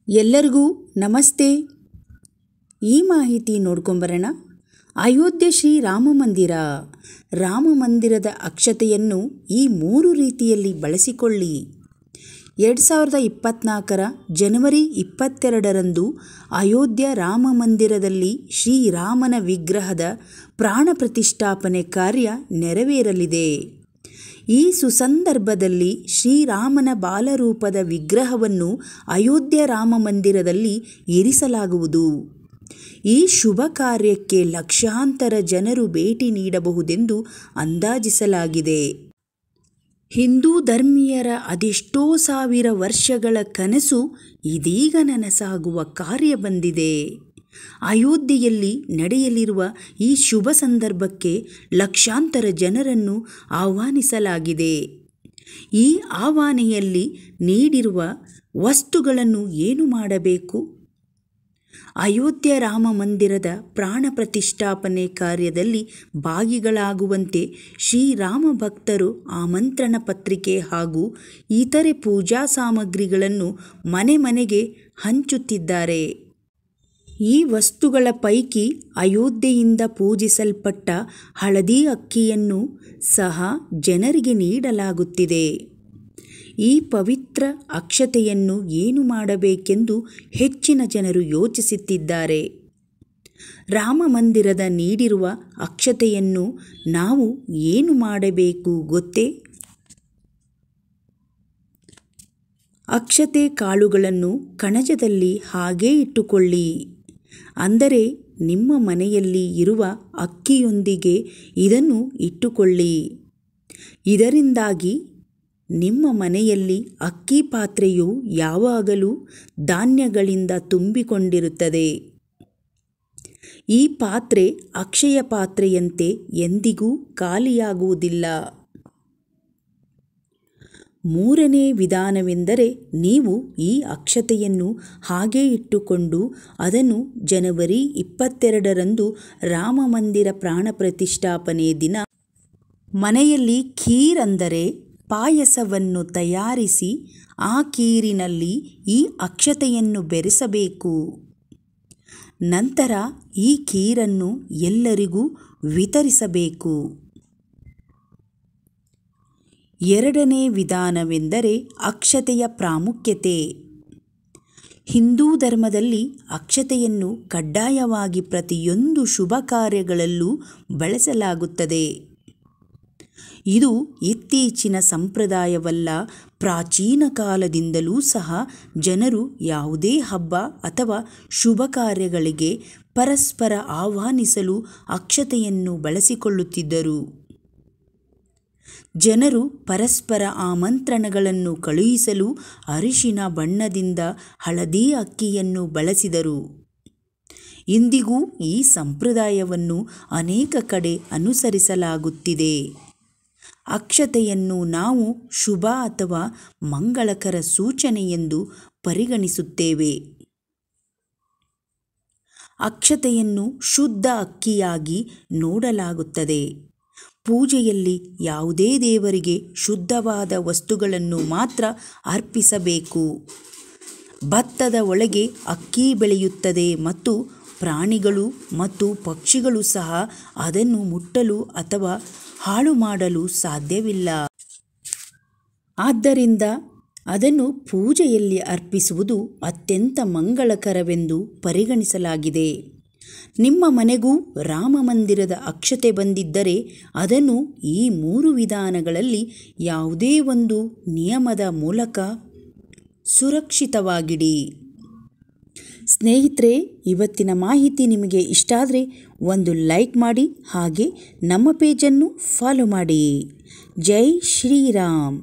ಎಲ್ಲರಿಗೂ ನಮಸ್ತೆ. ಈ ಮಾಹಿತಿ ನೋಡ್ಕೊಂಬರೋಣ. ಅಯೋಧ್ಯೆ ಶ್ರೀ ರಾಮ ಮಂದಿರದ ಅಕ್ಷತೆಯನ್ನು ಈ 3 ರೀತಿಯಲ್ಲಿ ಬಳಸಿಕೊಳ್ಳಿ. 2024 ಜನವರಿ 22ರಂದು ಅಯೋಧ್ಯ ರಾಮ ಮಂದಿರದಲ್ಲಿ ಶ್ರೀರಾಮನ ವಿಗ್ರಹದ ಪ್ರಾಣ ಪ್ರತಿಷ್ಠಾಪನೆ ಕಾರ್ಯ ನೆರವೇರಲಿದೆ. ಈ ಸುಸಂದರ್ಭದಲ್ಲಿ ಶ್ರೀರಾಮನ ಬಾಲರೂಪದ ವಿಗ್ರಹವನ್ನು ಅಯೋಧ್ಯ ರಾಮ ಮಂದಿರದಲ್ಲಿ ಇರಿಸಲಾಗುವುದು. ಈ ಶುಭ ಕಾರ್ಯಕ್ಕೆ ಲಕ್ಷಾಂತರ ಜನರು ಭೇಟಿ ನೀಡಬಹುದೆಂದು ಅಂದಾಜಿಸಲಾಗಿದೆ. ಹಿಂದೂ ಧರ್ಮೀಯರ ಅದೆಷ್ಟೋ ಸಾವಿರ ವರ್ಷಗಳ ಕನಸು ಇದೀಗ ನನಸಾಗುವ ಕಾರ್ಯ ಬಂದಿದೆ. ಅಯೋಧ್ಯೆಯಲ್ಲಿ ನಡೆಯಲಿರುವ ಈ ಶುಭ ಸಂದರ್ಭಕ್ಕೆ ಲಕ್ಷಾಂತರ ಜನರನ್ನು ಆಹ್ವಾನಿಸಲಾಗಿದೆ. ಈ ಆಹ್ವಾನೆಯಲ್ಲಿ ನೀಡಿರುವ ವಸ್ತುಗಳನ್ನು ಏನು ಮಾಡಬೇಕು? ಅಯೋಧ್ಯ ರಾಮ ಮಂದಿರದ ಪ್ರಾಣ ಪ್ರತಿಷ್ಠಾಪನೆ ಕಾರ್ಯದಲ್ಲಿ ಭಾಗಿಗಳಾಗುವಂತೆ ಶ್ರೀರಾಮ ಭಕ್ತರು ಆಮಂತ್ರಣ ಪತ್ರಿಕೆ ಹಾಗೂ ಇತರೆ ಪೂಜಾ ಸಾಮಗ್ರಿಗಳನ್ನು ಮನೆ ಮನೆಗೆ ಹಂಚುತ್ತಿದ್ದಾರೆ. ಈ ವಸ್ತುಗಳ ಪೈಕಿ ಅಯೋಧ್ಯೆಯಿಂದ ಪೂಜಿಸಲ್ಪಟ್ಟ ಹಳದಿ ಅಕ್ಕಿಯನ್ನು ಸಹ ಜನರಿಗೆ ನೀಡಲಾಗುತ್ತಿದೆ. ಈ ಪವಿತ್ರ ಅಕ್ಷತೆಯನ್ನು ಏನು ಮಾಡಬೇಕೆಂದು ಹೆಚ್ಚಿನ ಜನರು ಯೋಚಿಸುತ್ತಿದ್ದಾರೆ. ರಾಮ ಮಂದಿರದ ನೀಡಿರುವ ಅಕ್ಷತೆಯನ್ನು ನಾವು ಏನು ಮಾಡಬೇಕು ಗೊತ್ತೇ? ಅಕ್ಷತೆ ಕಾಳುಗಳನ್ನು ಕಣಜದಲ್ಲಿ ಹಾಗೇ ಇಟ್ಟುಕೊಳ್ಳಿ. ಅಂದರೆ ನಿಮ್ಮ ಮನೆಯಲ್ಲಿ ಇರುವ ಅಕ್ಕಿಯೊಂದಿಗೆ ಇದನ್ನು ಇಟ್ಟುಕೊಳ್ಳಿ. ಇದರಿಂದಾಗಿ ನಿಮ್ಮ ಮನೆಯಲ್ಲಿ ಅಕ್ಕಿ ಪಾತ್ರೆಯು ಯಾವಾಗಲೂ ಧಾನ್ಯಗಳಿಂದ ತುಂಬಿಕೊಂಡಿರುತ್ತದೆ. ಈ ಪಾತ್ರೆ ಅಕ್ಷಯ ಪಾತ್ರೆಯಂತೆ ಎಂದಿಗೂ ಖಾಲಿಯಾಗುವುದಿಲ್ಲ. 3ನೇ ವಿಧಾನವೆಂದರೆ ನೀವು ಈ ಅಕ್ಷತೆಯನ್ನು ಹಾಗೆ ಇಟ್ಟುಕೊಂಡು ಅದನ್ನು ಜನವರಿ 22ರಂದು ರಾಮ ಮಂದಿರ ಪ್ರಾಣ ಪ್ರತಿಷ್ಠಾಪನೆ ದಿನ ಮನೆಯಲ್ಲಿ ಖೀರ್ ಅಂದರೆ ಪಾಯಸವನ್ನು ತಯಾರಿಸಿ ಆ ಖೀರಿನಲ್ಲಿ ಈ ಅಕ್ಷತೆಯನ್ನು ಬೆರೆಸಬೇಕು. ನಂತರ ಈ ಖೀರನ್ನು ಎಲ್ಲರಿಗೂ ವಿತರಿಸಬೇಕು. 2ನೇ ವಿಧಾನವೆಂದರೆ ಅಕ್ಷತೆಯ ಪ್ರಾಮುಖ್ಯತೆ. ಹಿಂದೂ ಧರ್ಮದಲ್ಲಿ ಅಕ್ಷತೆಯನ್ನು ಕಡ್ಡಾಯವಾಗಿ ಪ್ರತಿಯೊಂದು ಶುಭ ಕಾರ್ಯಗಳಲ್ಲೂ ಬಳಸಲಾಗುತ್ತದೆ. ಇದು ಇತ್ತೀಚಿನ ಸಂಪ್ರದಾಯವಲ್ಲ. ಪ್ರಾಚೀನ ಕಾಲದಿಂದಲೂ ಸಹ ಜನರು ಯಾವುದೇ ಹಬ್ಬ ಅಥವಾ ಶುಭ ಕಾರ್ಯಗಳಿಗೆ ಪರಸ್ಪರ ಆಹ್ವಾನಿಸಲು ಅಕ್ಷತೆಯನ್ನು ಬಳಸಿಕೊಳ್ಳುತ್ತಿದ್ದರು. ಜನರು ಪರಸ್ಪರ ಆಮಂತ್ರಣಗಳನ್ನು ಕಳುಹಿಸಲು ಅರಿಶಿನ ಬಣ್ಣದಿಂದ ಹಳದಿ ಅಕ್ಕಿಯನ್ನು ಬಳಸಿದರು. ಇಂದಿಗೂ ಈ ಸಂಪ್ರದಾಯವನ್ನು ಅನೇಕ ಕಡೆ ಅನುಸರಿಸಲಾಗುತ್ತಿದೆ. ಅಕ್ಷತೆಯನ್ನು ನಾವು ಶುಭ ಅಥವಾ ಮಂಗಳಕರ ಸೂಚನೆ ಎಂದು ಪರಿಗಣಿಸುತ್ತೇವೆ. ಅಕ್ಷತೆಯನ್ನು ಶುದ್ಧ ಅಕ್ಕಿಯಾಗಿ ನೋಡಲಾಗುತ್ತದೆ. ಪೂಜೆಯಲ್ಲಿ ಯಾವುದೇ ದೇವರಿಗೆ ಶುದ್ಧವಾದ ವಸ್ತುಗಳನ್ನು ಮಾತ್ರ ಅರ್ಪಿಸಬೇಕು. ಭತ್ತದ ಒಳಗೆ ಅಕ್ಕಿ ಬೆಳೆಯುತ್ತದೆ ಮತ್ತು ಪ್ರಾಣಿಗಳು ಮತ್ತು ಪಕ್ಷಿಗಳು ಸಹ ಅದನ್ನು ಮುಟ್ಟಲು ಅಥವಾ ಹಾಳು ಮಾಡಲು ಸಾಧ್ಯವಿಲ್ಲ. ಆದ್ದರಿಂದ ಅದನ್ನು ಪೂಜೆಯಲ್ಲಿ ಅರ್ಪಿಸುವುದು ಅತ್ಯಂತ ಮಂಗಳಕರವೆಂದು ಪರಿಗಣಿಸಲಾಗಿದೆ. ನಿಮ್ಮ ಮನೆಗೂ ರಾಮ ಮಂದಿರದ ಅಕ್ಷತೆ ಬಂದಿದ್ದರೆ ಅದನ್ನು ಈ 3 ವಿಧಾನಗಳಲ್ಲಿ ಯಾವುದೇ ಒಂದು ನಿಯಮದ ಮೂಲಕ ಸುರಕ್ಷಿತವಾಗಿಡಿ. ಸ್ನೇಹಿತರೆ, ಇವತ್ತಿನ ಮಾಹಿತಿ ನಿಮಗೆ ಇಷ್ಟ ಆದರೆ ಒಂದು ಲೈಕ್ ಮಾಡಿ, ಹಾಗೆ ನಮ್ಮ ಪೇಜನ್ನು ಫಾಲೋ ಮಾಡಿ. ಜೈ ಶ್ರೀರಾಮ್.